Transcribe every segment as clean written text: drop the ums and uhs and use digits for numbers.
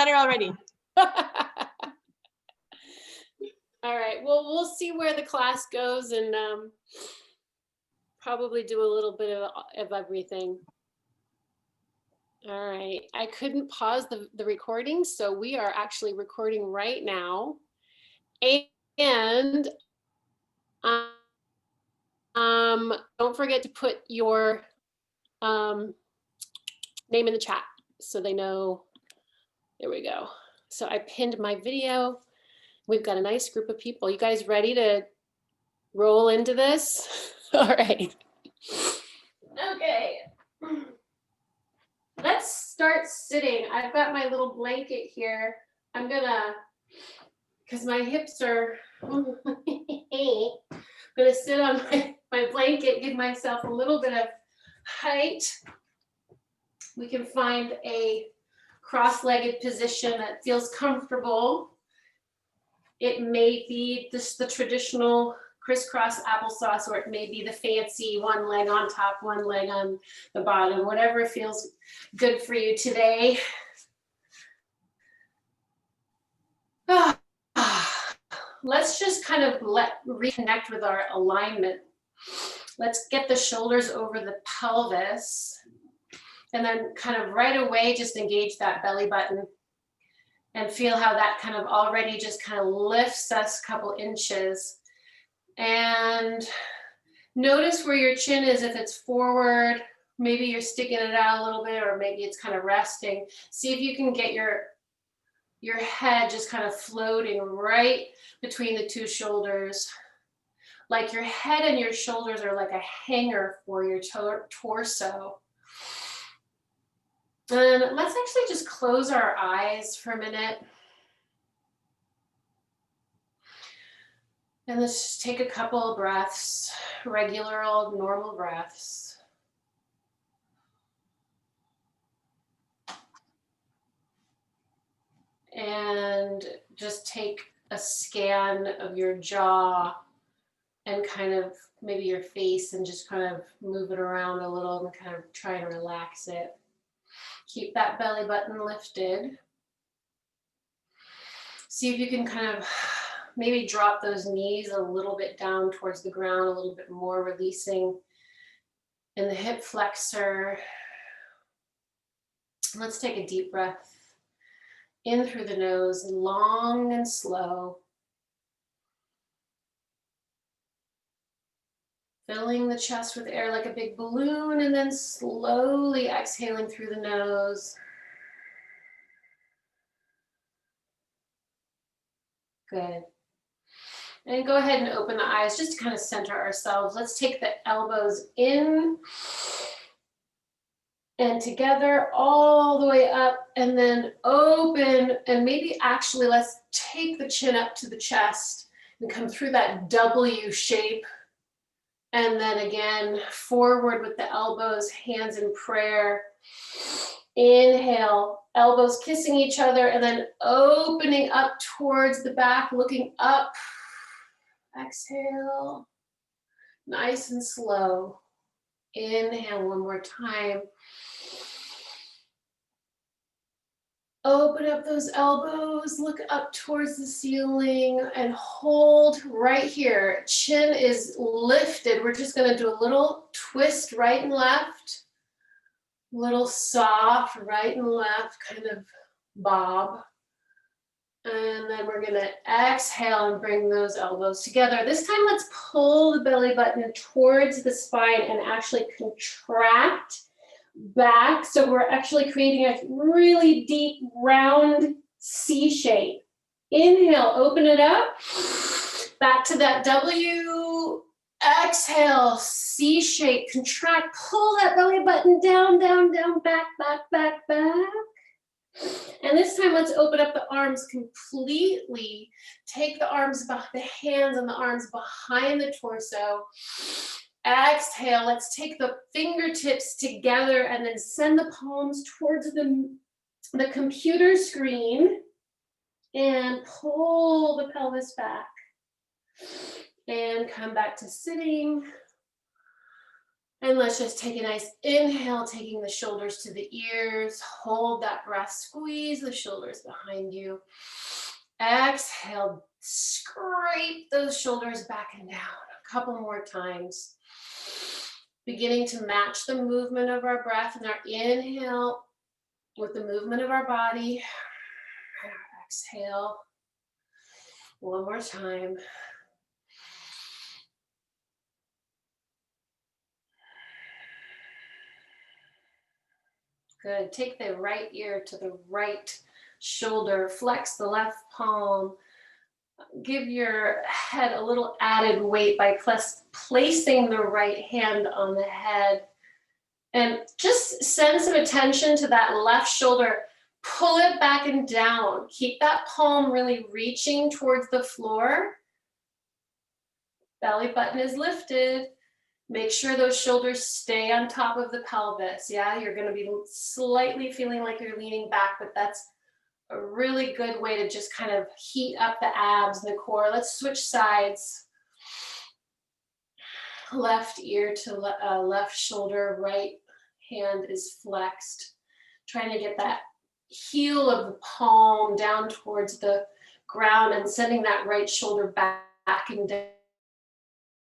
better already. All right, well, we'll see where the class goes and probably do a little bit of everything. All right, I couldn't pause the recording, so we are actually recording right now. And don't forget to put your name in the chat so they know. There we go. So I pinned my video. We've got a nice group of people. You guys ready to roll into this? All right. Okay. Let's start sitting. I've got my little blanket here. I'm gonna, because my hips are, I'm gonna sit on my blanket, give myself a little bit of height. We can find a cross-legged position that feels comfortable. It may be just the traditional crisscross applesauce, or it may be the fancy one leg on top, one leg on the bottom, whatever feels good for you today. Let's just kind of reconnect with our alignment. Let's get the shoulders over the pelvis, and then kind of right away just engage that belly button and feel how that kind of already just kind of lifts us a couple inches. And notice where your chin is, if it's forward, maybe you're sticking it out a little bit, or maybe it's kind of resting. See if you can get your head just kind of floating right between the two shoulders. Like your head and your shoulders are like a hanger for your torso. And let's actually just close our eyes for a minute. And let's just take a couple of breaths, regular old normal breaths. And just take a scan of your jaw and kind of maybe your face, and just kind of move it around a little and kind of try and relax it. Keep that belly button lifted. See if you can kind of maybe drop those knees a little bit down towards the ground, a little bit more, releasing in the hip flexor. Let's take a deep breath in through the nose, long and slow. Filling the chest with air like a big balloon, and then slowly exhaling through the nose. Good. And go ahead and open the eyes just to kind of center ourselves. Let's take the elbows in and together all the way up, and then open, and maybe actually let's take the chin up to the chest and come through that W shape. And then again, forward with the elbows, hands in prayer. Inhale, elbows kissing each other, and then opening up towards the back, looking up. Exhale, nice and slow. Inhale one more time. Open up those elbows, look up towards the ceiling, and hold right here. Chin is lifted. We're just gonna do a little twist right and left. Little soft right and left kind of bob. And then we're gonna exhale and bring those elbows together. This time, let's pull the belly button towards the spine and actually contract back. So we're actually creating a really deep, round C shape. Inhale, open it up. Back to that W. Exhale, C shape, contract, pull that belly button down, down, down, back, back, back, back. And this time, let's open up the arms completely. Take the arms, the hands and the arms behind the torso. Exhale, let's take the fingertips together and then send the palms towards the computer screen and pull the pelvis back. And come back to sitting. And let's just take a nice inhale, taking the shoulders to the ears. Hold that breath, squeeze the shoulders behind you. Exhale, scrape those shoulders back and down. A couple more times. Beginning to match the movement of our breath and our inhale with the movement of our body. And our exhale. One more time. Good. Take the right ear to the right shoulder. Flex the left palm. Give your head a little added weight by placing the right hand on the head. And just send some attention to that left shoulder. Pull it back and down. Keep that palm really reaching towards the floor. Belly button is lifted. Make sure those shoulders stay on top of the pelvis. Yeah, you're going to be slightly feeling like you're leaning back, but that's a really good way to just kind of heat up the abs and the core. Let's switch sides. Left ear to left shoulder, right hand is flexed. Trying to get that heel of the palm down towards the ground and sending that right shoulder back and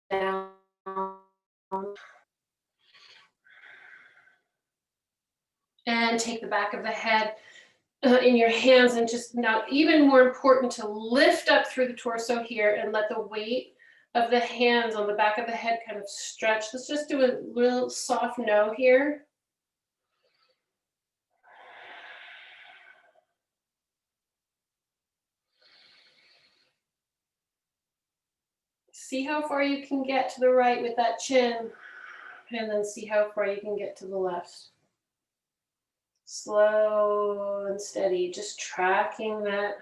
down. And take the back of the head in your hands, and just now, even more important, to lift up through the torso here and let the weight of the hands on the back of the head kind of stretch. Let's just do a little soft no here. See how far you can get to the right with that chin, and then see how far you can get to the left. Slow and steady, just tracking that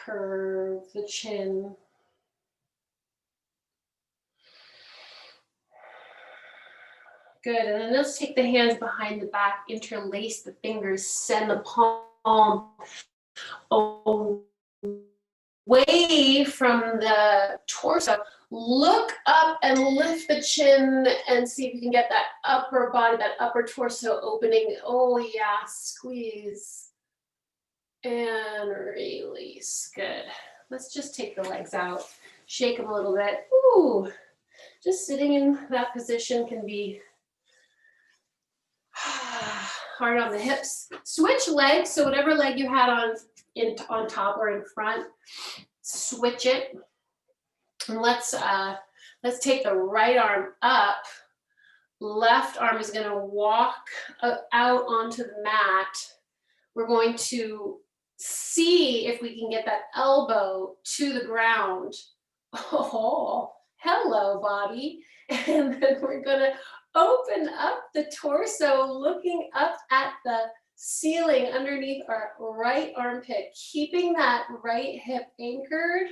curve, the chin. Good, and then let's take the hands behind the back, interlace the fingers, send the palm away from the torso. Look up and lift the chin and see if you can get that upper body, that upper torso opening. Oh yeah, squeeze and release. Good. Let's just take the legs out, shake them a little bit. Ooh, just sitting in that position can be hard on the hips. Switch legs, so whatever leg you had on top or in front, switch it. And let's take the right arm up. Left arm is going to walk out onto the mat. We're going to see if we can get that elbow to the ground. Oh, hello, body. And then we're going to open up the torso, looking up at the ceiling underneath our right armpit, keeping that right hip anchored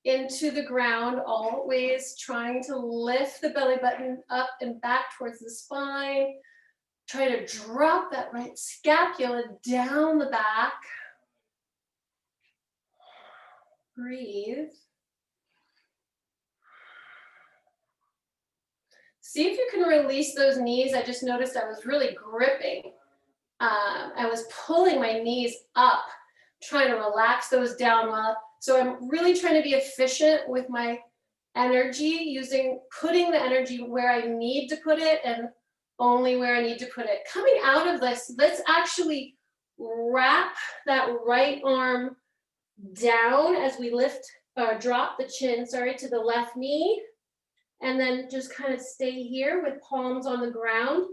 into the ground, always trying to lift the belly button up and back towards the spine. Try to drop that right scapula down the back. Breathe. See if you can release those knees. I just noticed I was really gripping. I was pulling my knees up, trying to relax those down well. So I'm really trying to be efficient with my energy, putting the energy where I need to put it and only where I need to put it. Coming out of this, let's actually wrap that right arm down as we drop the chin, to the left knee. And then just kind of stay here with palms on the ground.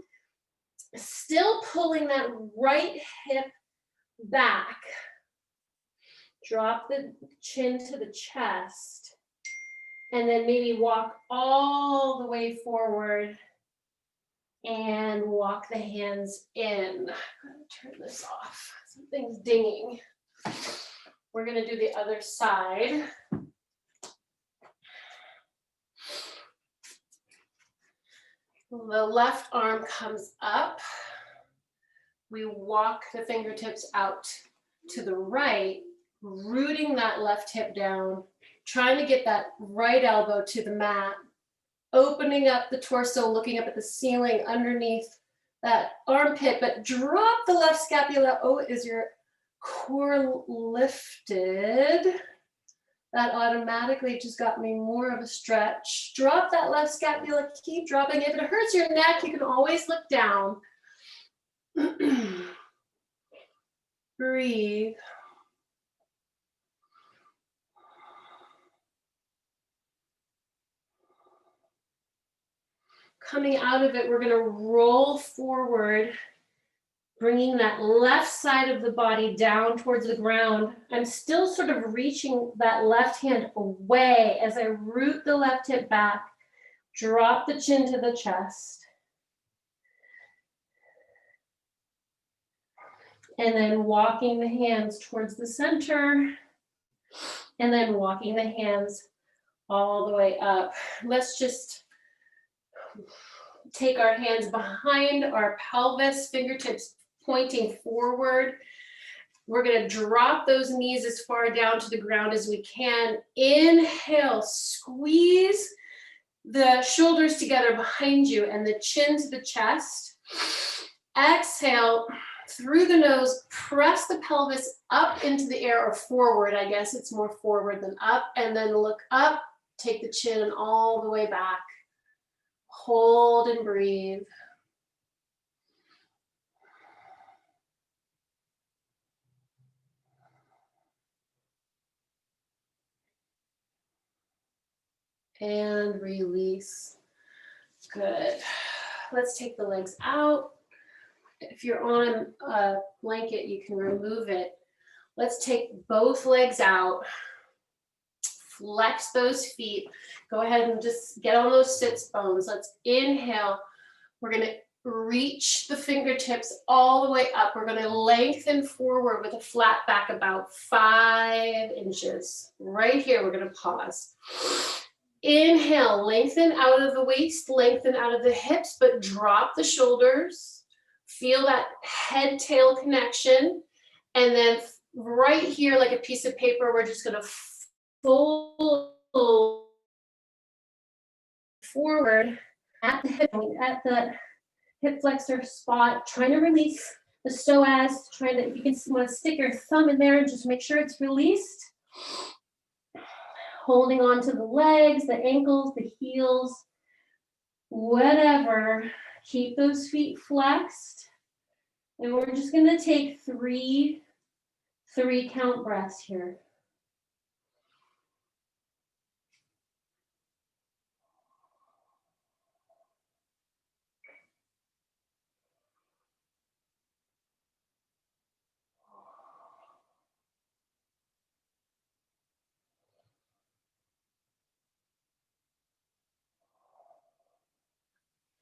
Still pulling that right hip back. Drop the chin to the chest. And then maybe walk all the way forward and walk the hands in. I'm going to turn this off. Something's dinging. We're going to do the other side. The left arm comes up. We walk the fingertips out to the right, rooting that left hip down, trying to get that right elbow to the mat. opening up the torso, looking up at the ceiling underneath that armpit, but drop the left scapula. Oh, is your core lifted? That automatically just got me more of a stretch. Drop that left scapula, keep dropping. If it hurts your neck, you can always look down. Breathe. Coming out of it, we're gonna roll forward, bringing that left side of the body down towards the ground. I'm still sort of reaching that left hand away as I root the left hip back, drop the chin to the chest. And then walking the hands towards the center, and then walking the hands all the way up. Let's just take our hands behind our pelvis, fingertips pointing forward. We're gonna drop those knees as far down to the ground as we can. Inhale, squeeze the shoulders together behind you and the chin to the chest. Exhale, through the nose, press the pelvis up into the air, or forward, I guess it's more forward than up, and then look up, take the chin all the way back. Hold and breathe. And release. Good. Let's take the legs out. If you're on a blanket, you can remove it. Let's take both legs out. Flex those feet. Go ahead and just get on those sits bones. Let's inhale. We're going to reach the fingertips all the way up. We're going to lengthen forward with a flat back about 5 inches. Right here, we're going to pause. Inhale, lengthen out of the waist, lengthen out of the hips, but drop the shoulders. Feel that head-tail connection. And then right here, like a piece of paper, we're just going to fold forward at the hip flexor spot, trying to release the psoas, trying to, if you can want to stick your thumb in there and just make sure it's released. Holding on to the legs, the ankles, the heels, whatever. Keep those feet flexed. And we're just going to take three count breaths here.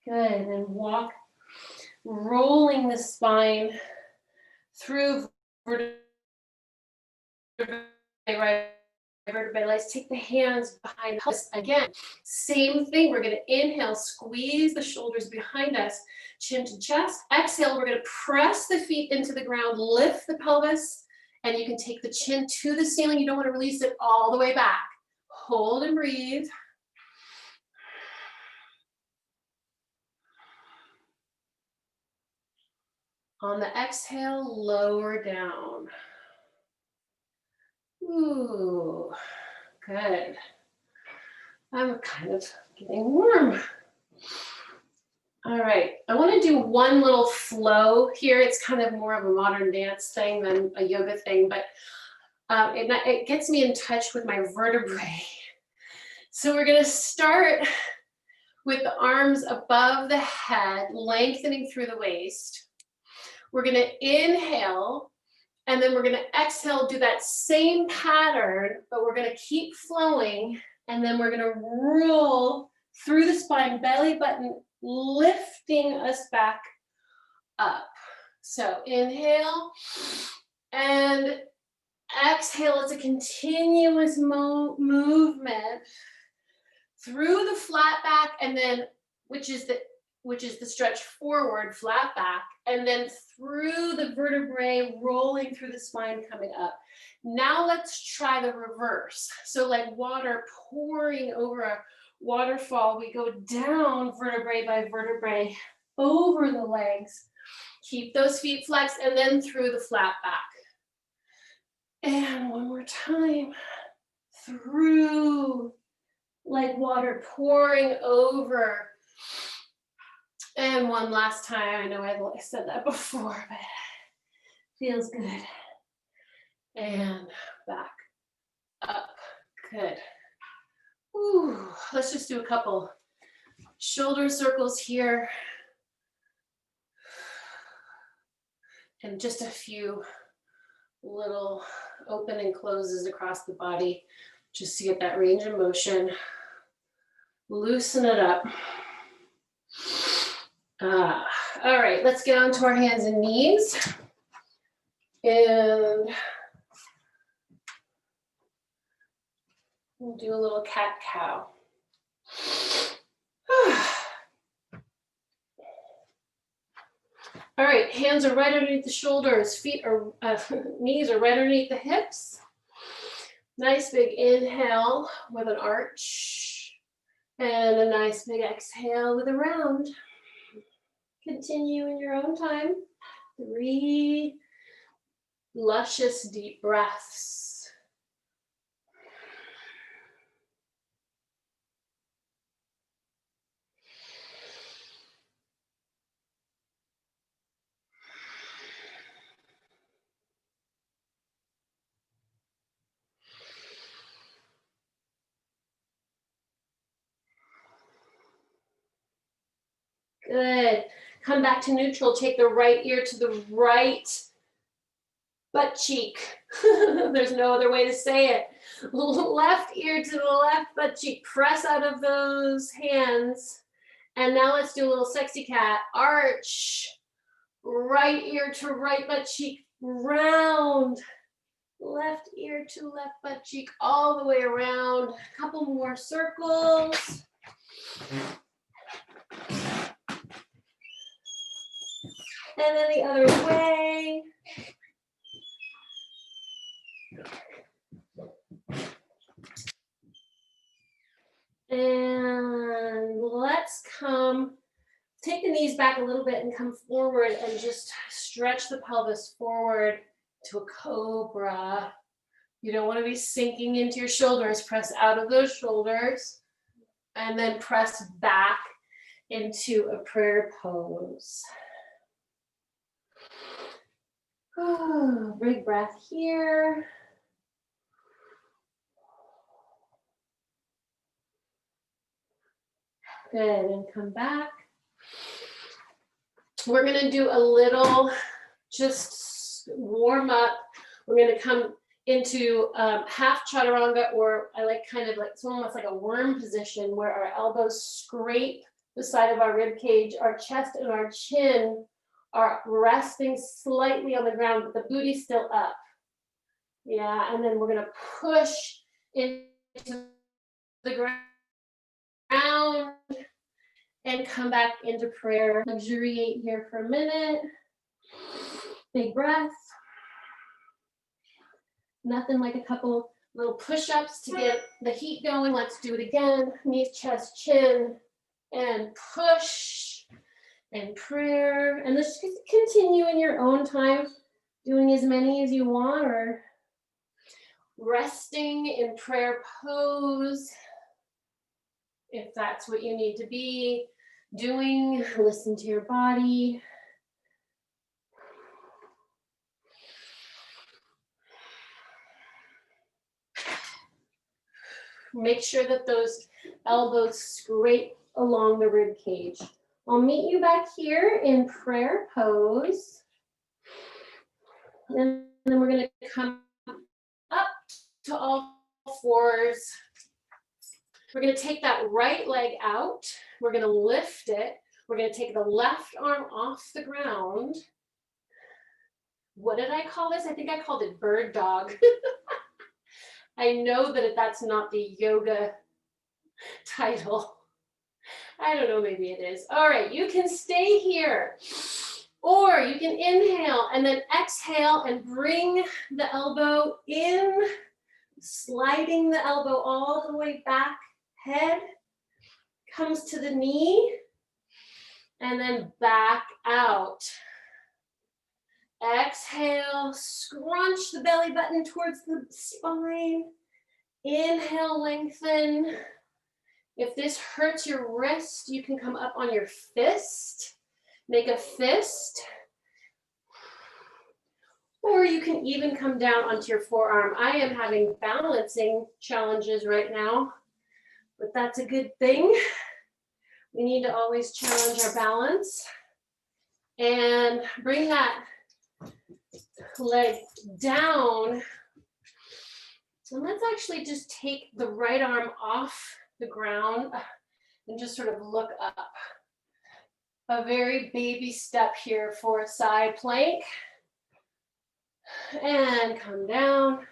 Good, and walk, rolling the spine through vertebrae, right vertebrae. Let's take the hands behind us again. Same thing, we're gonna inhale, squeeze the shoulders behind us, chin to chest. Exhale, we're gonna press the feet into the ground, lift the pelvis, and you can take the chin to the ceiling. You don't wanna release it all the way back. Hold and breathe. On the exhale, lower down. Ooh, good. I'm kind of getting warm. All right, I want to do one little flow here. It's kind of more of a modern dance thing than a yoga thing, but it gets me in touch with my vertebrae. So we're going to start with the arms above the head, lengthening through the waist. We're going to inhale, and then we're going to exhale, do that same pattern, but we're going to keep flowing, and then we're going to roll through the spine, belly button, lifting us back up. So inhale and exhale. It's a continuous movement through the flat back, and then which is the stretch forward, flat back, and then through the vertebrae, rolling through the spine, coming up. Now let's try the reverse. So like water pouring over a waterfall. We go down vertebrae by vertebrae over the legs. Keep those feet flexed and then through the flat back. And one more time. Through, like water pouring over. And one last time. I know I said that before, but feels good. And back up. Good. Ooh, let's just do a couple shoulder circles here. And just a few little open and closes across the body, just to get that range of motion. Loosen it up. All right, let's get onto our hands and knees. And we'll do a little cat-cow. All right, hands are right underneath the shoulders, feet are, knees are right underneath the hips. Nice big inhale with an arch, and a nice big exhale with a round. Continue in your own time. 3 luscious deep breaths. Good. Come back to neutral. Take the right ear to the right butt cheek. There's no other way to say it. Left ear to the left butt cheek. Press out of those hands. And now let's do a little sexy cat. Arch. Right ear to right butt cheek. Round. Left ear to left butt cheek. All the way around. A couple more circles. And then the other way. And let's take the knees back a little bit and come forward and just stretch the pelvis forward to a cobra. You don't want to be sinking into your shoulders. Press out of those shoulders and then press back into a prayer pose. Big breath here. Good, and come back. We're gonna do a little, just warm up. We're gonna come into half chaturanga, or I like kind of like, it's almost like a worm position where our elbows scrape the side of our rib cage, our chest and our chin are resting slightly on the ground, but the booty's still up. Yeah, and then we're gonna push into the ground and come back into prayer. Luxuriate here for a minute. Big breath. Nothing like a couple little push-ups to get the heat going. Let's do it again. Knees, chest, chin, and push and prayer. And let's just continue in your own time, doing as many as you want, or resting in prayer pose if that's what you need to be doing. Listen to your body. Make sure that those elbows scrape along the rib cage. I'll meet you back here in prayer pose. And then we're going to come up to all fours. We're going to take that right leg out. We're going to lift it. We're going to take the left arm off the ground. What did I call this? I think I called it bird dog. I know that that's not the yoga title. I don't know, maybe it is. All right, you can stay here, or you can inhale and then exhale and bring the elbow in, sliding the elbow all the way back, head, comes to the knee, and then back out. Exhale, scrunch the belly button towards the spine. Inhale, lengthen. If this hurts your wrist, you can come up on your fist. Make a fist. Or you can even come down onto your forearm. I am having balancing challenges right now, but that's a good thing. We need to always challenge our balance. And bring that leg down. And let's actually just take the right arm off the ground and just sort of look up. A very baby step here for a side plank. And come down.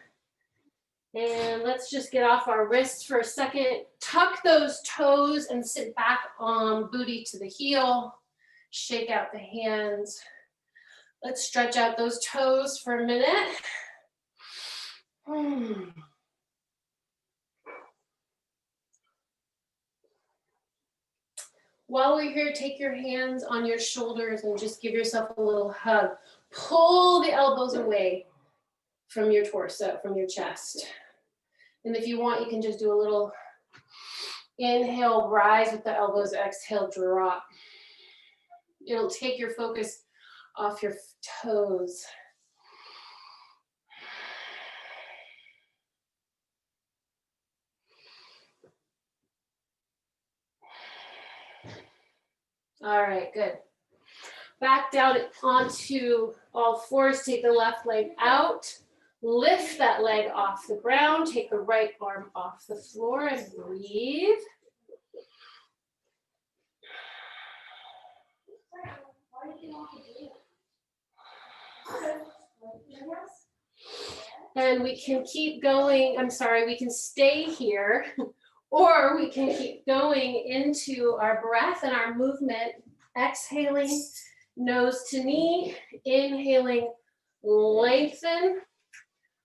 And let's just get off our wrists for a second. Tuck those toes and sit back on booty to the heel. Shake out the hands. Let's stretch out those toes for a minute. While we're here, take your hands on your shoulders and just give yourself a little hug. Pull the elbows away from your torso, from your chest. And if you want, you can just do a little inhale, rise with the elbows, exhale, drop. It'll take your focus off your toes. All right, good. Back down onto all fours, take the left leg out. Lift that leg off the ground, take the right arm off the floor and breathe. And we can keep going, we can stay here, or we can keep going into our breath and our movement. Exhaling, nose to knee, inhaling, lengthen.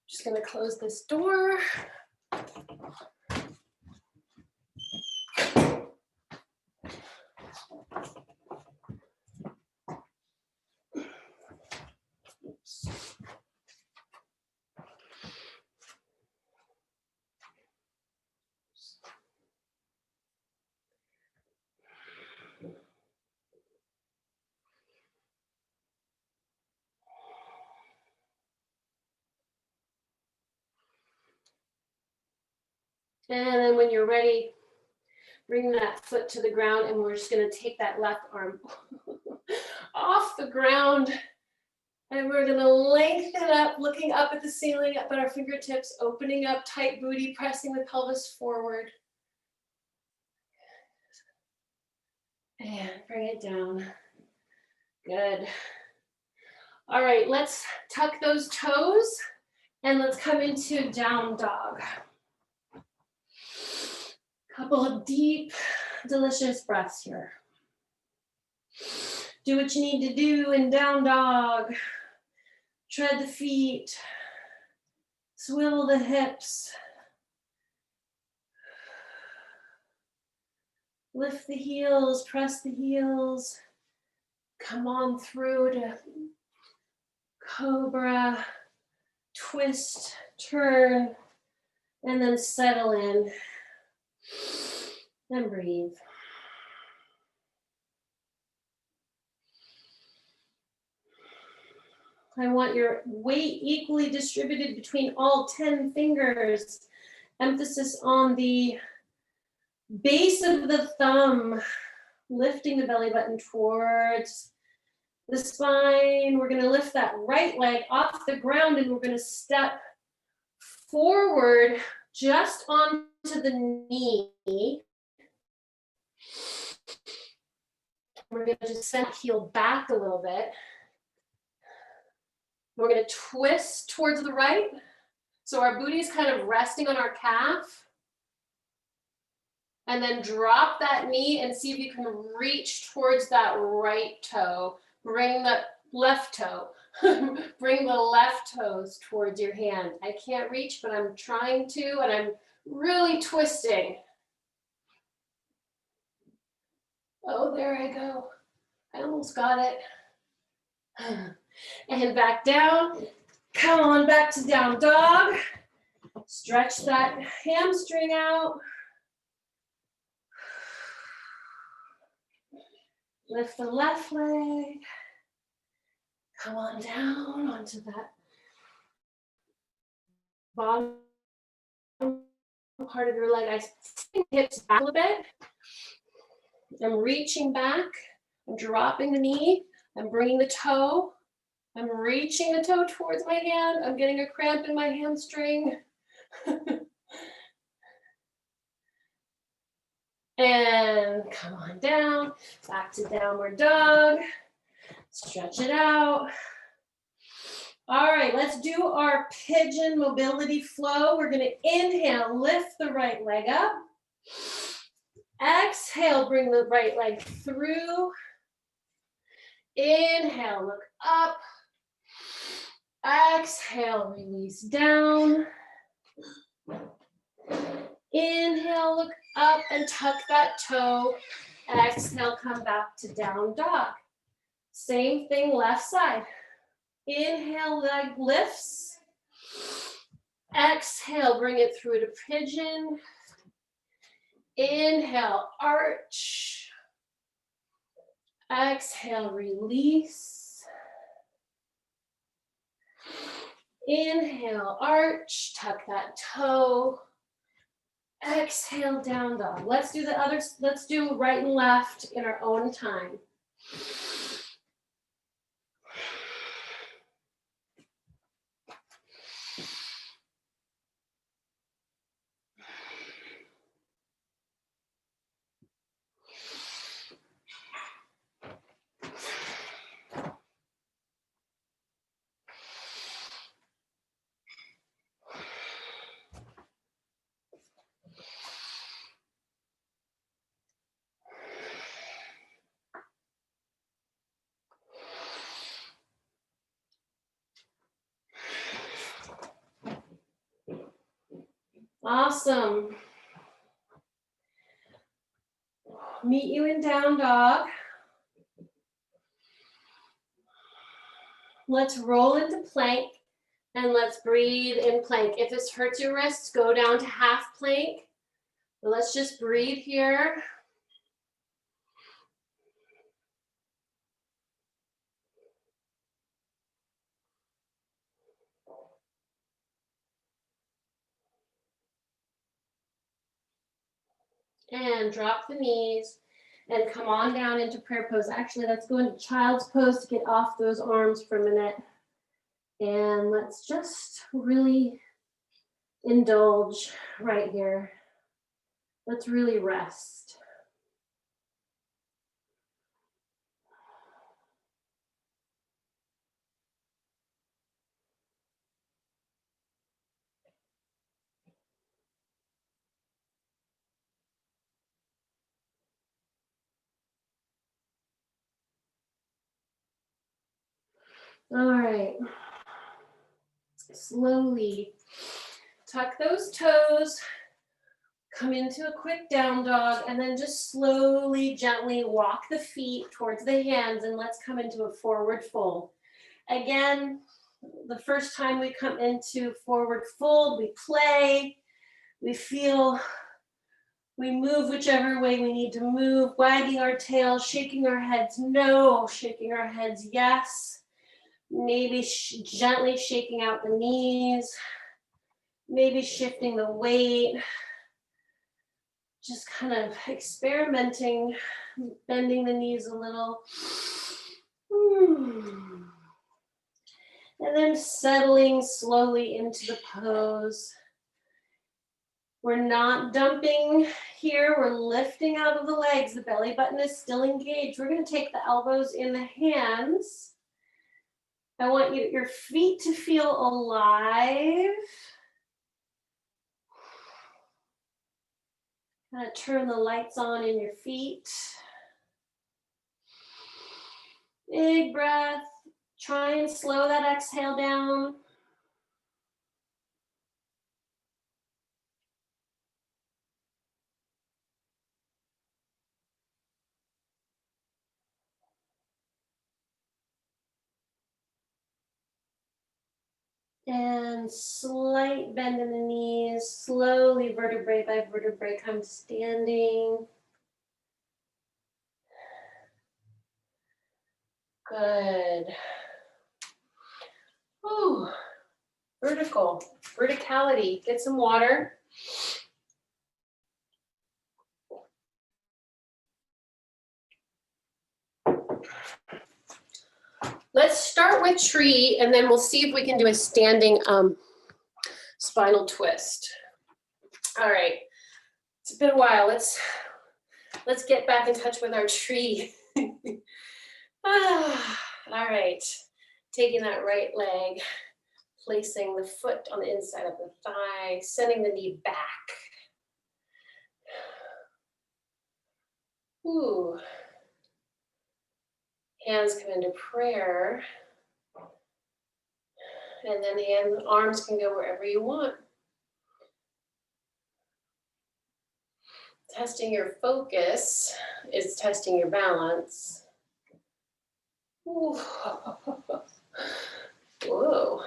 Just gonna close this door. And then when you're ready, bring that foot to the ground and we're just gonna take that left arm off the ground. And we're gonna lengthen up, looking up at the ceiling, up at our fingertips, opening up, tight booty, pressing the pelvis forward. And bring it down. Good. All right, let's tuck those toes and let's come into down dog. Couple of deep, delicious breaths here. Do what you need to do in down dog. Tread the feet. Swivel the hips. Lift the heels, press the heels. Come on through to cobra. Twist, turn, and then settle in. And breathe. I want your weight equally distributed between all 10 fingers. Emphasis on the base of the thumb, lifting the belly button towards the spine. We're going to lift that right leg off the ground and we're going to step forward just onto the knee. We're going to just send the heel back a little bit. We're going to twist towards the right. So our booty is kind of resting on our calf. And then drop that knee and see if you can reach towards that right toe. Bring the left toe. Bring the left toes towards your hand. I can't reach, but I'm trying to, and I'm really twisting. Oh, there I go. I almost got it. And back down. Come on back to down dog. Stretch that hamstring out. Lift the left leg. Come on down onto that bottom part of your leg. I spin hips back a little bit. I'm reaching back. I'm dropping the knee. I'm bringing the toe. I'm reaching the toe towards my hand. I'm getting a cramp in my hamstring. And come on down, back to downward dog. Stretch it out. All right, let's do our pigeon mobility flow. We're gonna inhale, lift the right leg up. Exhale, bring the right leg through. Inhale, look up. Exhale, release down. Inhale, look up and tuck that toe. Exhale, come back to down dog. Same thing, left side. Inhale, leg lifts. Exhale, bring it through to pigeon. Inhale, arch. Exhale, release. Inhale, arch, tuck that toe. Exhale, down dog. Let's do the others. Let's do right and left in our own time. Awesome. Meet you in down dog. Let's roll into plank and let's breathe in plank. If this hurts your wrists, go down to half plank. But let's just breathe here. And drop the knees and come on down into prayer pose. Actually, let's go into child's pose to get off those arms for a minute. And let's just really indulge right here. Let's really rest. All right. Slowly tuck those toes, come into a quick down dog, and then just slowly, gently walk the feet towards the hands, and let's come into a forward fold. Again, the first time we come into forward fold, we play, we feel, we move whichever way we need to move, wagging our tails, shaking our heads no, shaking our heads yes. Maybe gently shaking out the knees, maybe shifting the weight, just kind of experimenting, bending the knees a little. And then settling slowly into the pose. We're not dumping here, we're lifting out of the legs, the belly button is still engaged. We're gonna take the elbows in the hands. I want your feet to feel alive. Kind of turn the lights on in your feet. Big breath. Try and slow that exhale down. And slight bend in the knees, slowly vertebrae by vertebrae come standing. Good. Ooh, verticality. Get some water. Let's start with tree and then we'll see if we can do a standing spinal twist. All right, it's been a while. Let's get back in touch with our tree. All right, taking that right leg, placing the foot on the inside of the thigh, sending the knee back. Ooh. Hands come into prayer. And then arms can go wherever you want. Testing your focus is testing your balance. Ooh. Whoa.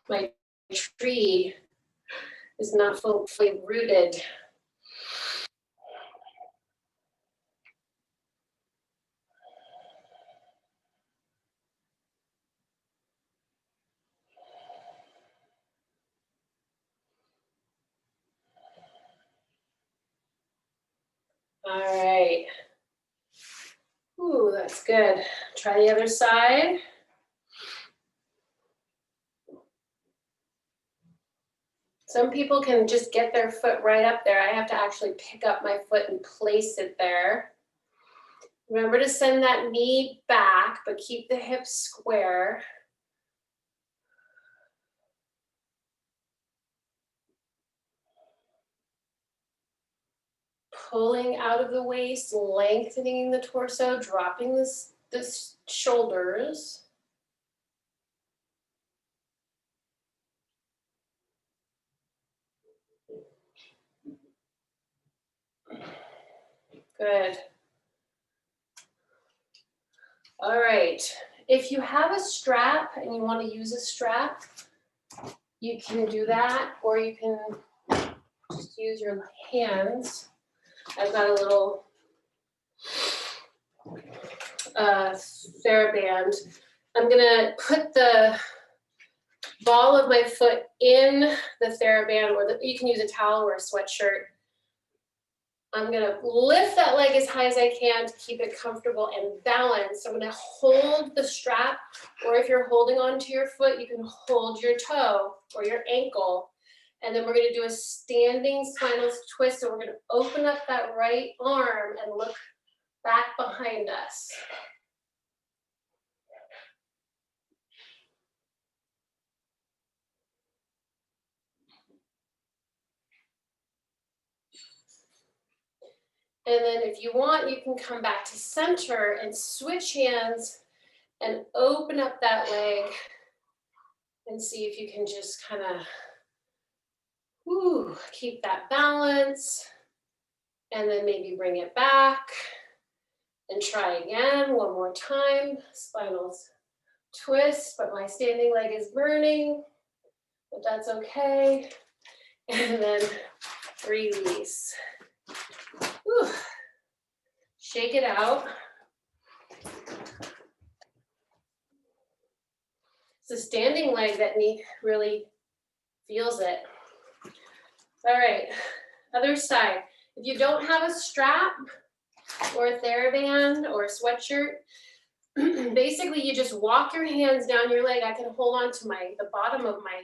My tree is not fully rooted. All right. Ooh, that's good. Try the other side. Some people can just get their foot right up there. I have to actually pick up my foot and place it there. Remember to send that knee back, but keep the hips square. Pulling out of the waist, lengthening the torso, dropping the shoulders. Good. All right. If you have a strap and you want to use a strap, you can do that, or you can just use your hands. I've got a little TheraBand. I'm gonna put the ball of my foot in the TheraBand, or you can use a towel or a sweatshirt. I'm gonna lift that leg as high as I can to keep it comfortable and balanced. I'm gonna hold the strap, or if you're holding onto your foot, you can hold your toe or your ankle. And then we're gonna do a standing spinal twist. So we're gonna open up that right arm and look back behind us. And then if you want, you can come back to center and switch hands and open up that leg and see if you can just kind of keep that balance. And then maybe bring it back and try again one more time. Spinal twist, but my standing leg is burning, but that's okay. And then release. Whew. Shake it out. It's a standing leg that really feels it. All right, other side. If you don't have a strap or a TheraBand or a sweatshirt, basically you just walk your hands down your leg. I can hold on to the bottom of my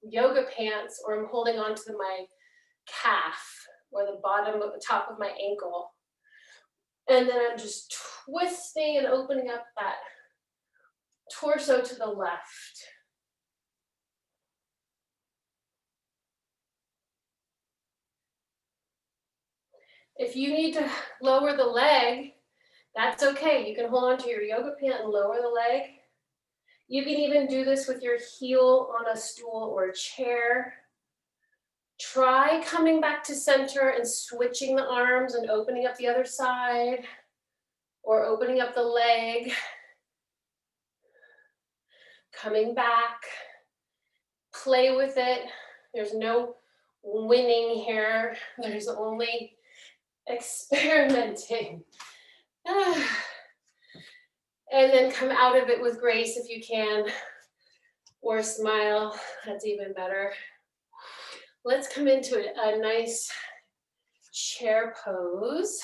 yoga pants, or I'm holding on to my calf or the top of my ankle. And then I'm just twisting and opening up that torso to the left. If you need to lower the leg, that's okay. You can hold on to your yoga pant and lower the leg. You can even do this with your heel on a stool or a chair. Try coming back to center and switching the arms and opening up the other side, or opening up the leg. Coming back, play with it. There's no winning here. There's only experimenting. And then come out of it with grace if you can, or smile, that's even better. Let's come into a nice chair pose,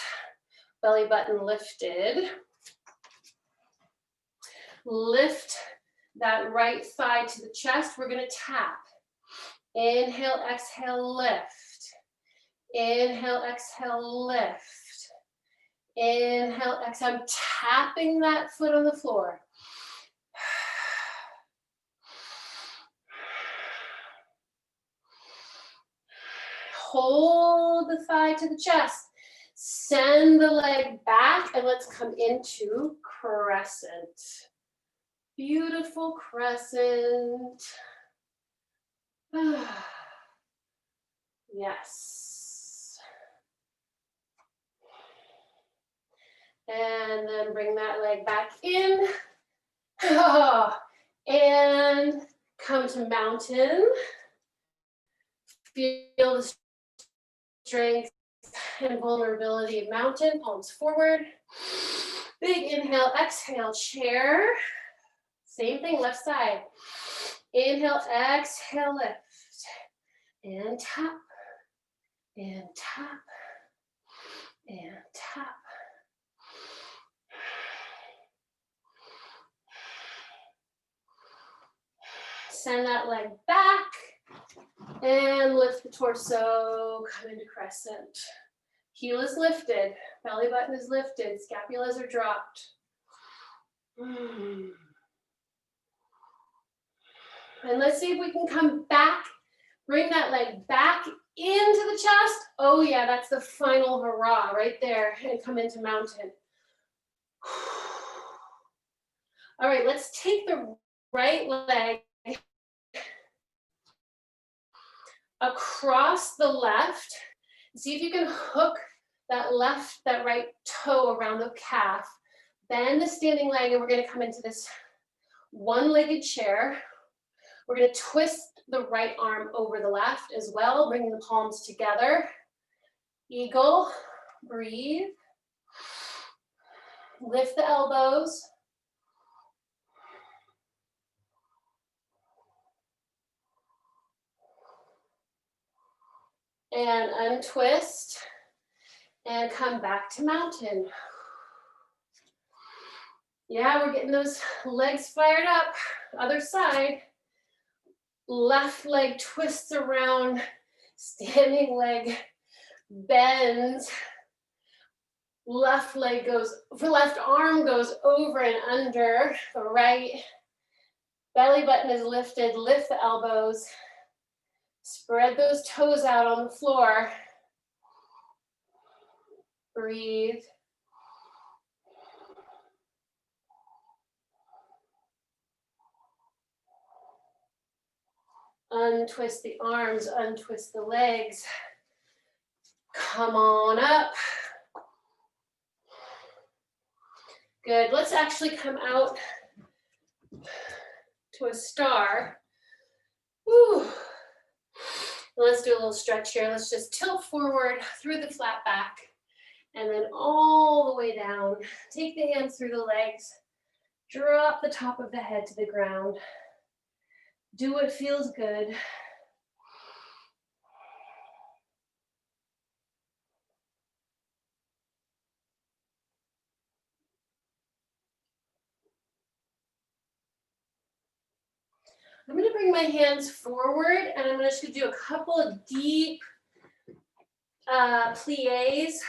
belly button lifted. Lift that right thigh to the chest. We're gonna tap. Inhale, exhale, lift. Inhale, exhale, lift. Inhale, exhale. I'm tapping that foot on the floor. Hold the thigh to the chest. Send the leg back and let's come into crescent. Beautiful crescent. Yes. And then bring that leg back in. And come to mountain. Feel the strength and vulnerability of mountain, palms forward. Big inhale, exhale, chair. Same thing, left side. Inhale, exhale, lift. And tap, and tap, and tap. Send that leg back. And lift the torso, come into crescent. Heel is lifted, belly button is lifted, scapulas are dropped. And let's see if we can come back, bring that leg back into the chest. Oh yeah, that's the final hurrah right there, and come into mountain. All right, let's take the right leg across the left. See if you can hook that right toe around the calf. Bend the standing leg and we're gonna come into this one-legged chair. We're gonna twist the right arm over the left as well, bringing the palms together. Eagle, breathe. Lift the elbows. And untwist and come back to mountain. Yeah, we're getting those legs fired up. Other side. Left leg twists around, standing leg bends. Left arm goes over and under the right. Belly button is lifted, lift the elbows. Spread those toes out on the floor. Breathe. Untwist the arms, untwist the legs. Come on up. Good, let's actually come out to a star. Whew. Let's do a little stretch here. Let's just tilt forward through the flat back and then all the way down. Take the hands through the legs. Drop the top of the head to the ground. Do what feels good. I'm going to bring my hands forward and I'm just going to do a couple of deep plies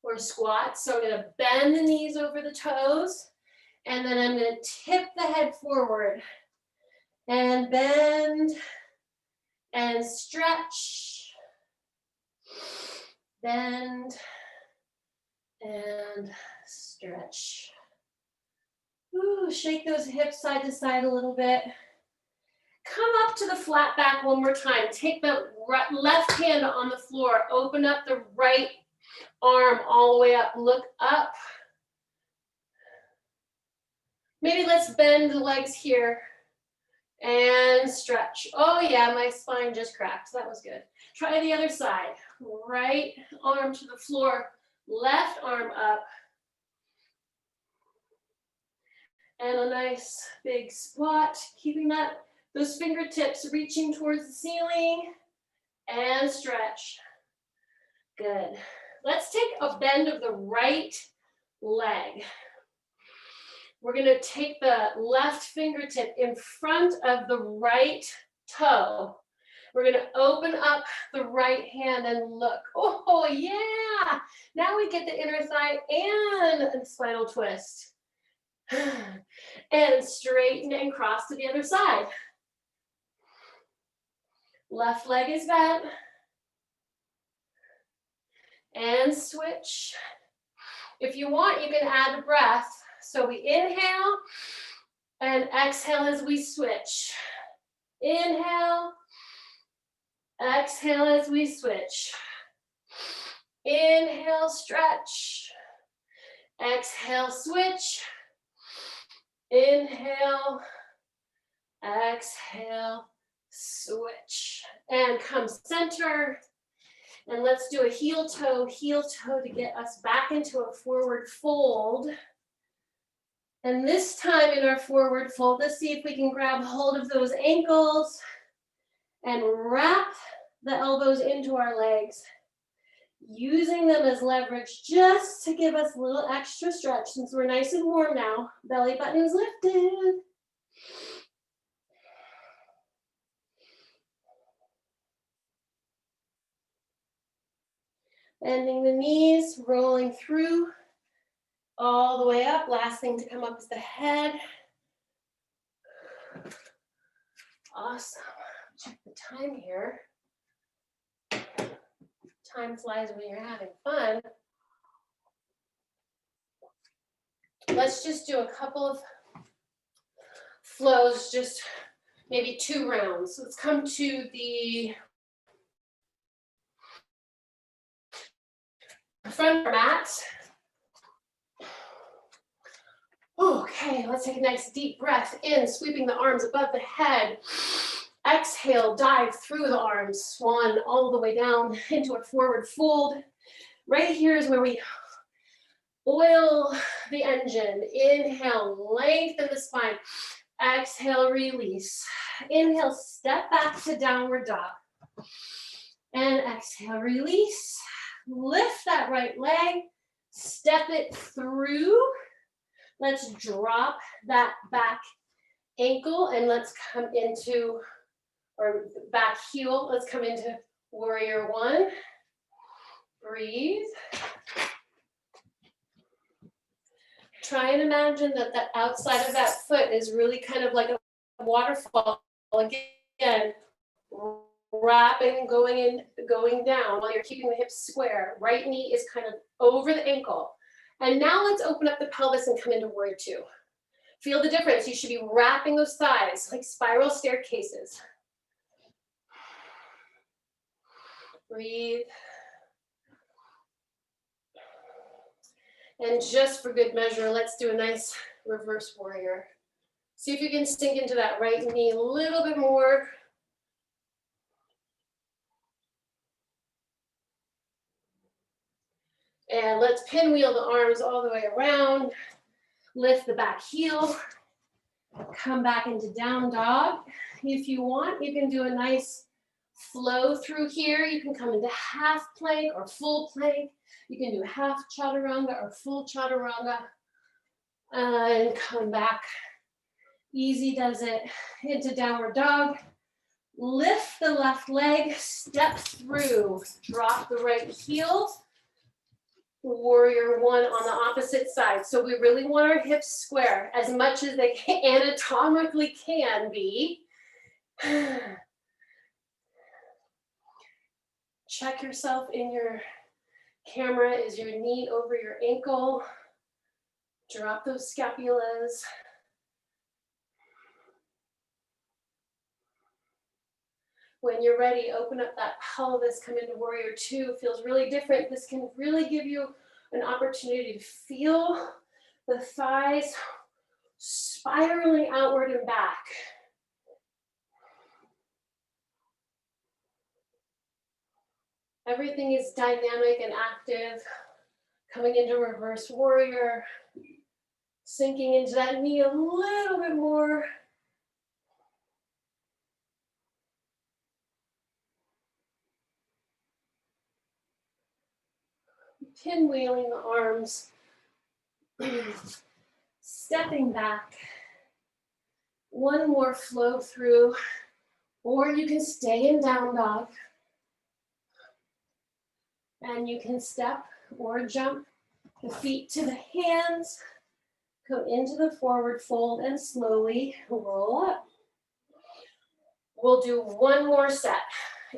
or squats. So I'm going to bend the knees over the toes and then I'm going to tip the head forward and bend and stretch, bend and stretch. Ooh, shake those hips side to side a little bit. Come up to the flat back one more time. Take the left hand on the floor. Open up the right arm all the way up. Look up. Maybe let's bend the legs here. And stretch. Oh yeah, my spine just cracked. That was good. Try the other side. Right arm to the floor, left arm up. And a nice big squat, keeping those fingertips reaching towards the ceiling. And stretch. Good. Let's take a bend of the right leg. We're gonna take the left fingertip in front of the right toe. We're gonna open up the right hand and look. Oh yeah! Now we get the inner thigh and a spinal twist. And straighten and cross to the other side. Left leg is bent. And switch. If you want, you can add a breath. So we inhale and exhale as we switch. Inhale, exhale as we switch. Inhale, stretch. Exhale, switch. Inhale, exhale, switch. And come center. And let's do a heel toe to get us back into a forward fold. And this time in our forward fold, let's see if we can grab hold of those ankles and wrap the elbows into our legs, using them as leverage just to give us a little extra stretch since we're nice and warm now. Belly button is lifted. Bending the knees, rolling through, all the way up. Last thing to come up is the head. Awesome. Check the time here. Time flies when you're having fun. Let's just do a couple of flows, just maybe 2 rounds. So let's come to the front mat. Okay, let's take a nice deep breath in, sweeping the arms above the head. Exhale, dive through the arms, swan all the way down into a forward fold. Right here is where we oil the engine. Inhale, lengthen the spine. Exhale, release. Inhale, step back to downward dog. And exhale, release. Lift that right leg, step it through. Let's drop that back ankle and let's come into, or back heel, let's come into warrior one. Breathe. Try and imagine that the outside of that foot is really kind of like a waterfall. Again, wrapping, going in, going down while you're keeping the hips square. Right knee is kind of over the ankle. And now let's open up the pelvis and come into warrior two. Feel the difference. You should be wrapping those thighs like spiral staircases. Breathe. And just for good measure, let's do a nice reverse warrior. See if you can sink into that right knee a little bit more. And let's pinwheel the arms all the way around. Lift the back heel. Come back into down dog. If you want, you can do a nice flow through here. You can come into half plank or full plank. You can do half chaturanga or full chaturanga. And come back. Easy does it into downward dog. Lift the left leg, step through. Drop the right heel. Warrior one on the opposite side. So we really want our hips square as much as they anatomically can be. Check yourself in your camera. Is your knee over your ankle? Drop those scapulas. When you're ready, open up that pelvis, come into warrior two. Feels really different. This can really give you an opportunity to feel the thighs spiraling outward and back. Everything is dynamic and active. Coming into reverse warrior, sinking into that knee a little bit more. Pinwheeling the arms, stepping back. One more flow through, or you can stay in down dog. And you can step or jump the feet to the hands, go into the forward fold and slowly roll up. We'll do one more set.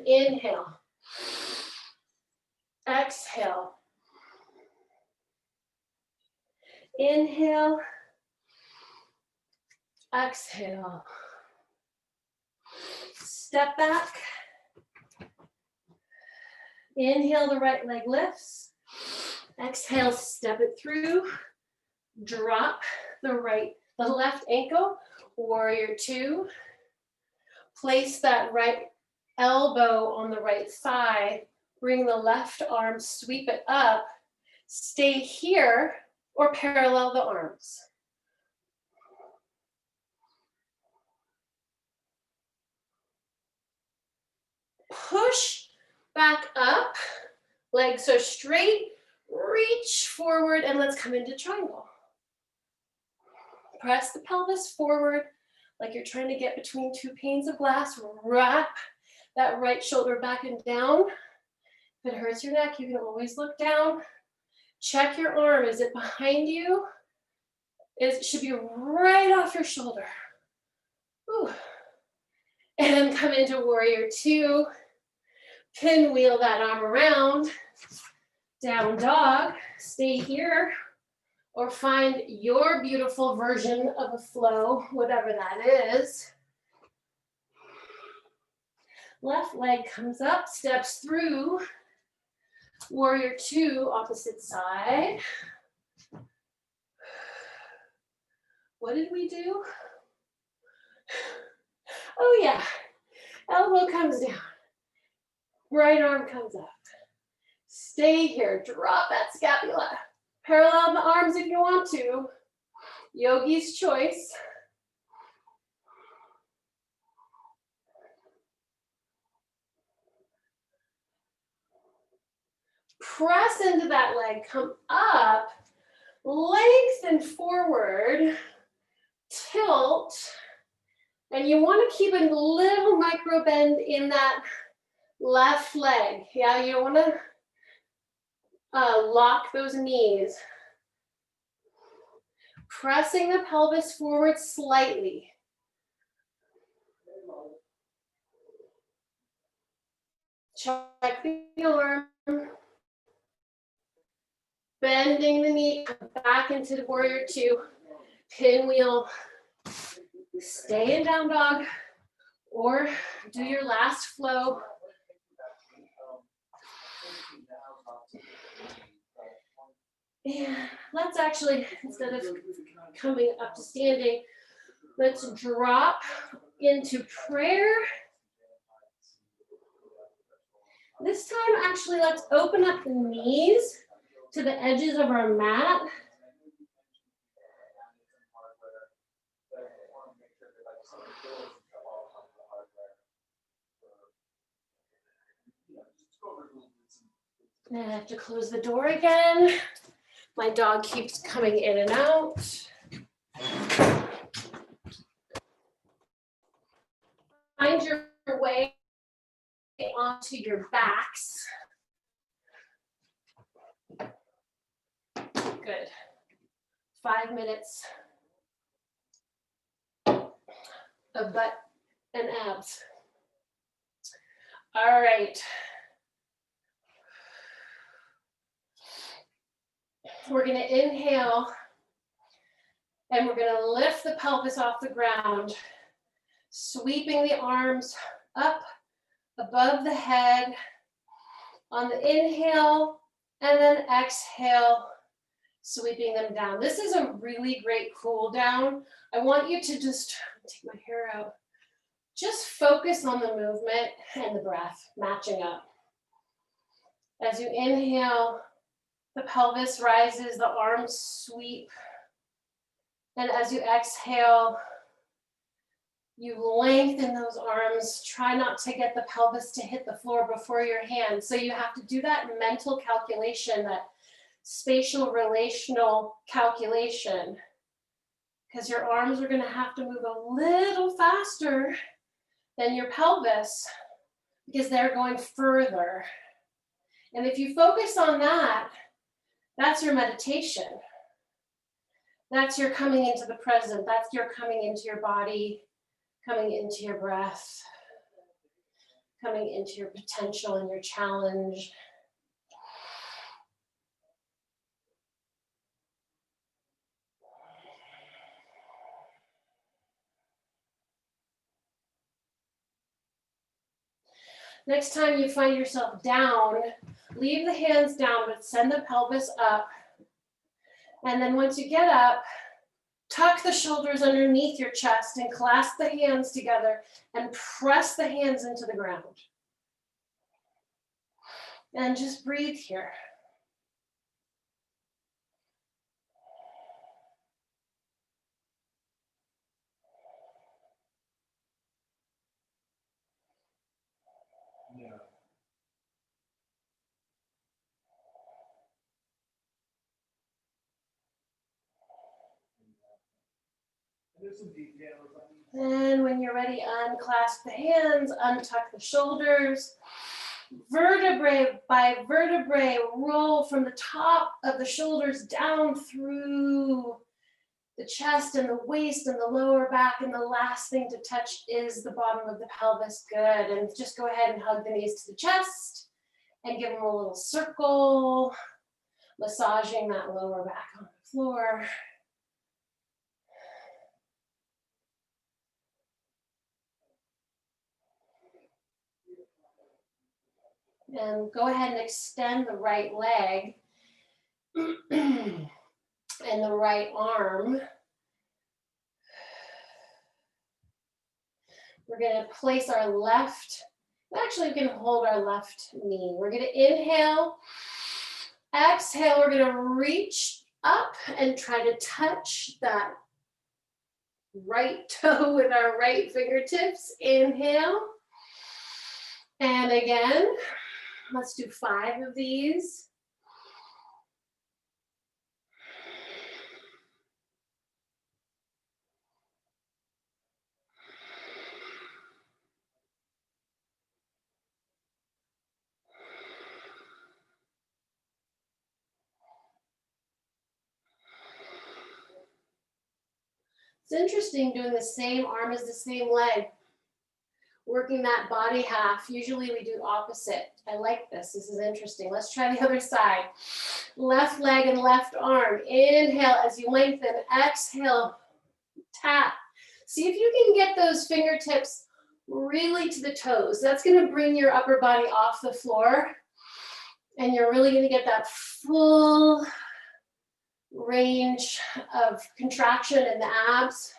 Inhale. Exhale. Inhale. Exhale. Step back. Inhale, the right leg lifts. Exhale, step it through. Drop the left ankle. Warrior two. Place that right elbow on the right thigh. Bring the left arm, sweep it up. Stay here or parallel the arms. Push back up, legs are straight, reach forward, and let's come into triangle. Press the pelvis forward like you're trying to get between two panes of glass. Wrap that right shoulder back and down. If it hurts your neck, you can always look down. Check your arm. Is it behind you? It should be right off your shoulder. Ooh. And then come into warrior two. Pinwheel that arm around. Down dog. Stay here. Or find your beautiful version of a flow, whatever that is. Left leg comes up, steps through. Warrior two, opposite side. What did we do? Oh yeah, elbow comes down. Right arm comes up. Stay here, drop that scapula. Parallel the arms if you want to. Yogi's choice. Press into that leg, come up, lengthen forward, tilt, and you want to keep a little micro bend in that left leg. Yeah, you don't want to lock those knees. Pressing the pelvis forward slightly. Check the arm. Bending the knee, come back into the warrior two. Pinwheel. Stay in down dog or do your last flow. And let's actually, instead of coming up to standing, let's drop into prayer. This time, actually, let's open up the knees to the edges of our mat. And I have to close the door again. My dog keeps coming in and out. Find your way onto your backs. Good. 5 minutes of butt and abs. All right. We're going to inhale and we're going to lift the pelvis off the ground, sweeping the arms up above the head on the inhale, and then exhale, sweeping them down. This is a really great cool down. I want you to just take my hair out. Just focus on the movement and the breath matching up. As you inhale, the pelvis rises, the arms sweep. And as you exhale, you lengthen those arms. Try not to get the pelvis to hit the floor before your hands. So you have to do that mental calculation, that spatial relational calculation, because your arms are going to have to move a little faster than your pelvis because they're going further. And if you focus on that, that's your meditation. That's your coming into the present. That's your coming into your body, coming into your breath, coming into your potential and your challenge. Next time you find yourself down, leave the hands down, but send the pelvis up. And then once you get up, tuck the shoulders underneath your chest and clasp the hands together and press the hands into the ground. And just breathe here. Yeah. There's some details. And when you're ready, unclasp the hands, untuck the shoulders. Vertebrae by vertebrae, roll from the top of the shoulders down through the chest and the waist and the lower back. And the last thing to touch is the bottom of the pelvis. Good. And just go ahead and hug the knees to the chest and give them a little circle, massaging that lower back on the floor. And go ahead and extend the right leg and the right arm. We're going to place our left, actually we can hold our left knee. We're going to inhale, exhale, we're going to reach up and try to touch that right toe with our right fingertips. Inhale. And again, let's do 5 of these. It's interesting doing the same arm as the same leg, working that body half. Usually we do opposite. I like this. This is interesting. Let's try the other side. Left leg and left arm. Inhale as you lengthen. Exhale, tap. See if you can get those fingertips really to the toes. That's going to bring your upper body off the floor. And you're really going to get that full range of contraction in the abs,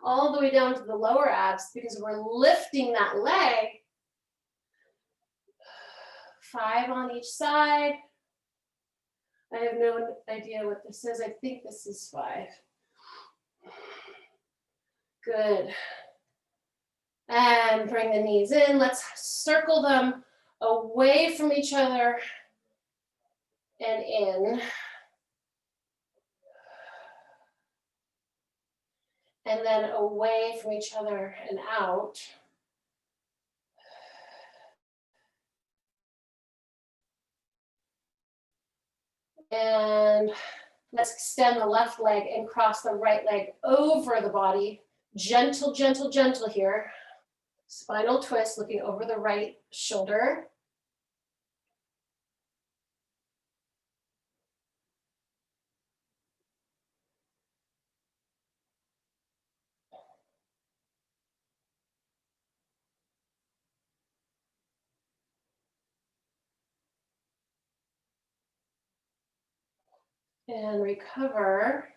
all the way down to the lower abs, because we're lifting that leg. 5 on each side. I have no idea what this is. I think this is 5. Good. And bring the knees in. Let's circle them away from each other and in. And then away from each other and out. And let's extend the left leg and cross the right leg over the body. Gentle, gentle, gentle here. Spinal twist, looking over the right shoulder. And recover.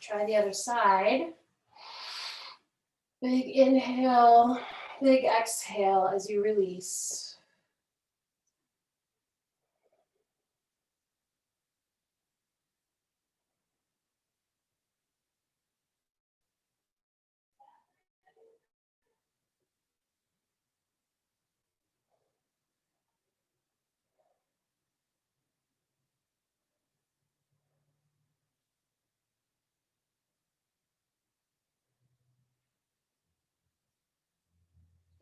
Try the other side. Big inhale, big exhale as you release.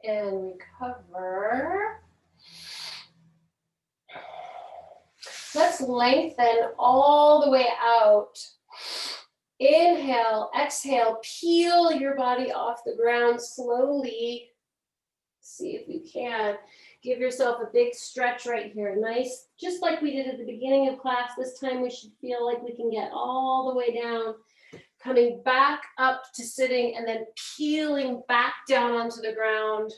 and recover. Let's lengthen all the way out. Inhale, exhale, peel your body off the ground slowly. See if you can. Give yourself a big stretch right here. Nice, just like we did at the beginning of class. This time we should feel like we can get all the way down. Coming back up to sitting and then peeling back down onto the ground.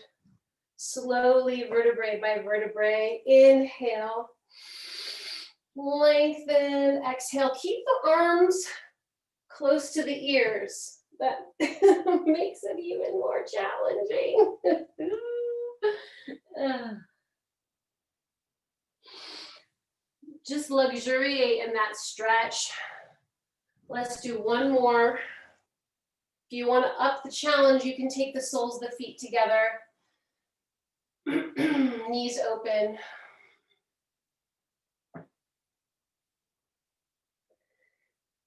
Slowly, vertebrae by vertebrae. Inhale. Lengthen. Exhale. Keep the arms close to the ears. That makes it even more challenging. Just luxuriate in that stretch. Let's do one more. If you want to up the challenge, you can take the soles of the feet together. Knees open.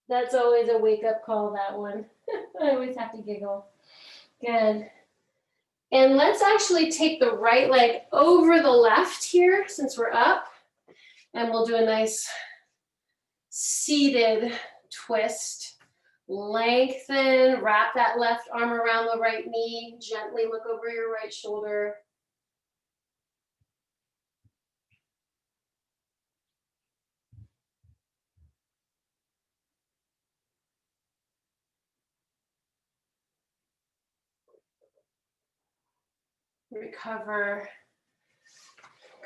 That's always a wake-up call, that one. I always have to giggle. Good. And let's actually take the right leg over the left here, since we're up. And we'll do a nice seated twist. Lengthen, wrap that left arm around the right knee. Gently look over your right shoulder. Recover,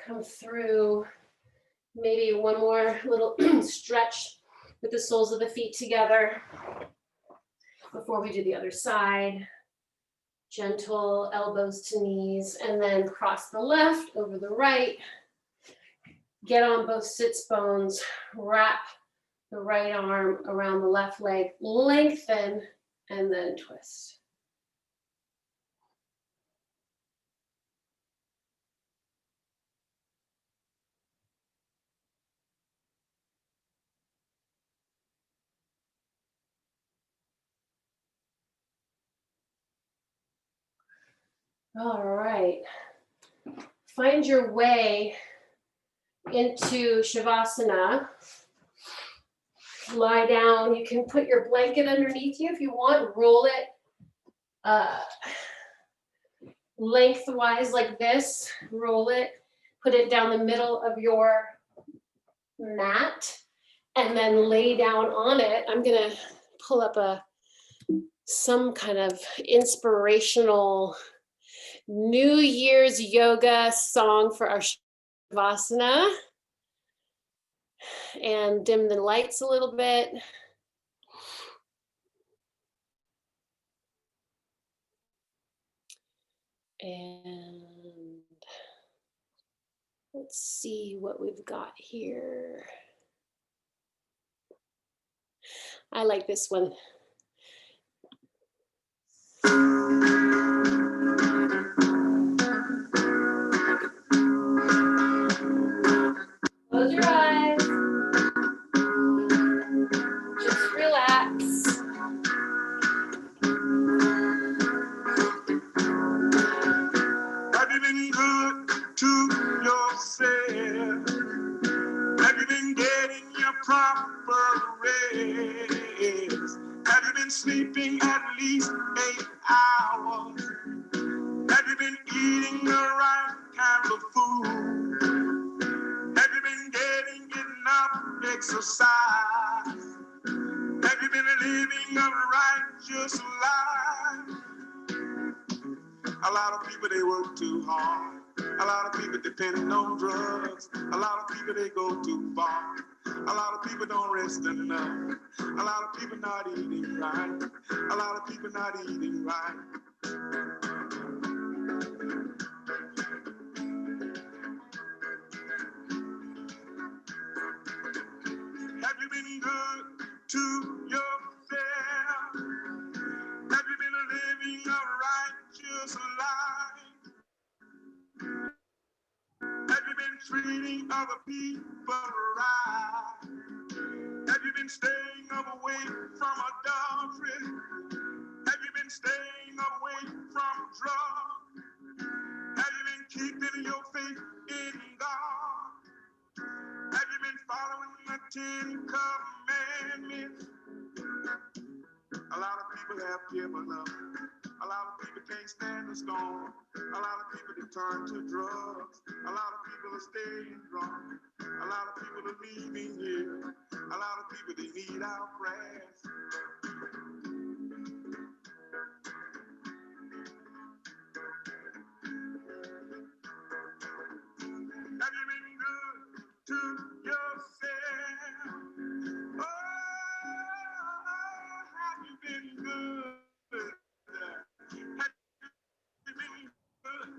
come through. Maybe one more little stretch with the soles of the feet together before we do the other side. Gentle elbows to knees, and then cross the left over the right. Get on both sits bones, wrap the right arm around the left leg, lengthen, and then twist. All right. Find your way into Shavasana. Lie down. You can put your blanket underneath you if you want. Roll it lengthwise like this. Roll it. Put it down the middle of your mat and then lay down on it. I'm going to pull up some kind of inspirational New Year's yoga song for our Shavasana, and dim the lights a little bit. And let's see what we've got here. I like this one. Close your eyes. Just relax. Have you been good to yourself? Have you been getting your proper rest? Have you been sleeping at least 8 hours? Have you been eating the right kind of food? Have you been getting enough exercise? Have you been living a righteous life? A lot of people, they work too hard. A lot of people depend on drugs. A lot of people, they go too far. A lot of people don't rest enough. A lot of people not eating right. A lot of people not eating right. Have you been good to yourself? Have you been living a righteous life? Have you been treating other people right? Have you been staying away from adultery? Have you been staying away from drugs? have given up. A lot of people can't stand the storm. A lot of people they turn to drugs. A lot of people are staying drunk. A lot of people are leaving here. A lot of people they need our prayers. Have you been good to yourself? Oh, have you been good? Have you been good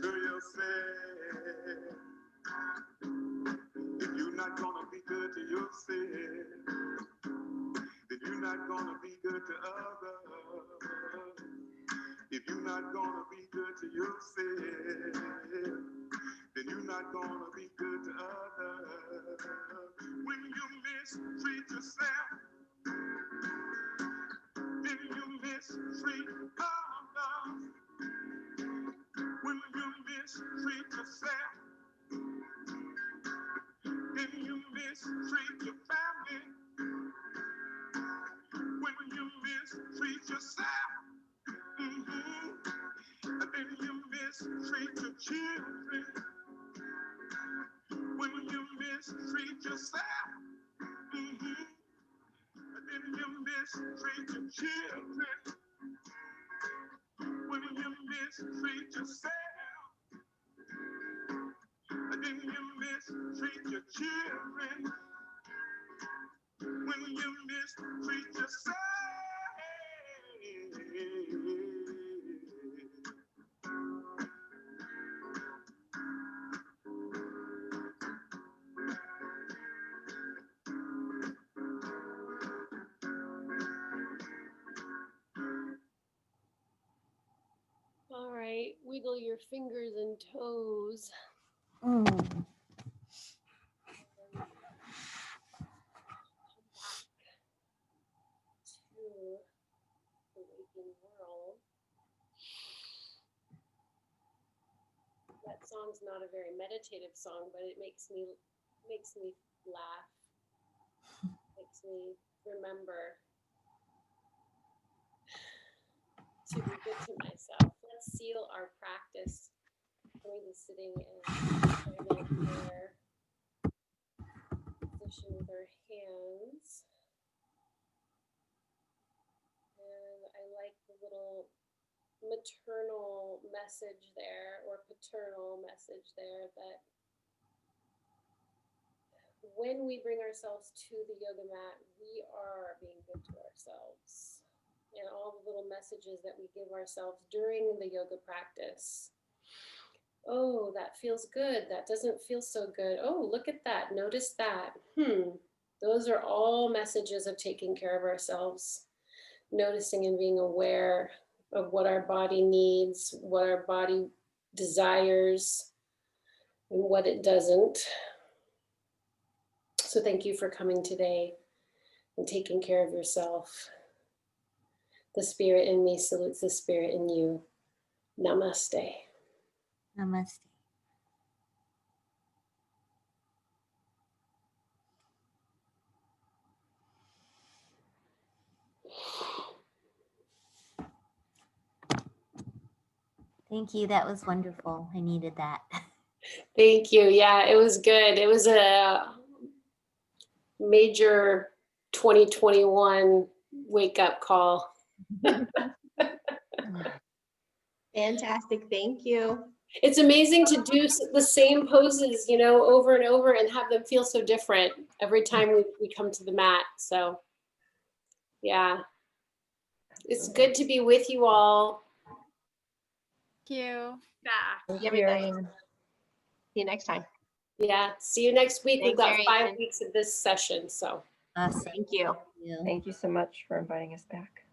to yourself? If you're not gonna be good to yourself, then you're not gonna be good to others. If you're not gonna be good to yourself, then you're not gonna be good to others. When you mistreat yourself, then you mistreat others. When you mistreat yourself, then you mistreat your family. When you mistreat yourself, and then you mistreat your children. When you mistreat yourself, and then you mistreat your children. When you mistreat yourself, and then you mistreat your children. When you mistreat yourself. All right, wiggle your fingers and toes. To the waking world. That song's not a very meditative song, but it makes me laugh. Makes me remember to be good to myself. Let's seal our practice. Going to be sitting in silent prayer position with our hands. And I like the little maternal message there, or paternal message there, that when we bring ourselves to the yoga mat, we are being good to ourselves. And all the little messages that we give ourselves during the yoga practice. Oh, that feels good. That doesn't feel so good. Oh, look at that. Notice that. Those are all messages of taking care of ourselves. Noticing and being aware of what our body needs, what our body desires, and what it doesn't. So thank you for coming today and taking care of yourself. The spirit in me salutes the spirit in you. Namaste. Namaste. Thank you. That was wonderful. I needed that. Thank you. Yeah, it was good. It was a major 2021 wake up call. Fantastic. Thank you. It's amazing to do the same poses, over and over and have them feel so different every time we come to the mat. So, yeah, it's good to be with you all. Thank you. Thank you, everybody. See you next time. Yeah, see you next week. We've Thanks, got Mary. 5 weeks of this session, so Awesome. Thank you. Thank you so much for inviting us back.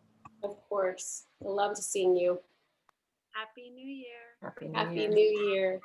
of course, I love to seeing you. Happy New Year. Happy New Happy Year. New Year.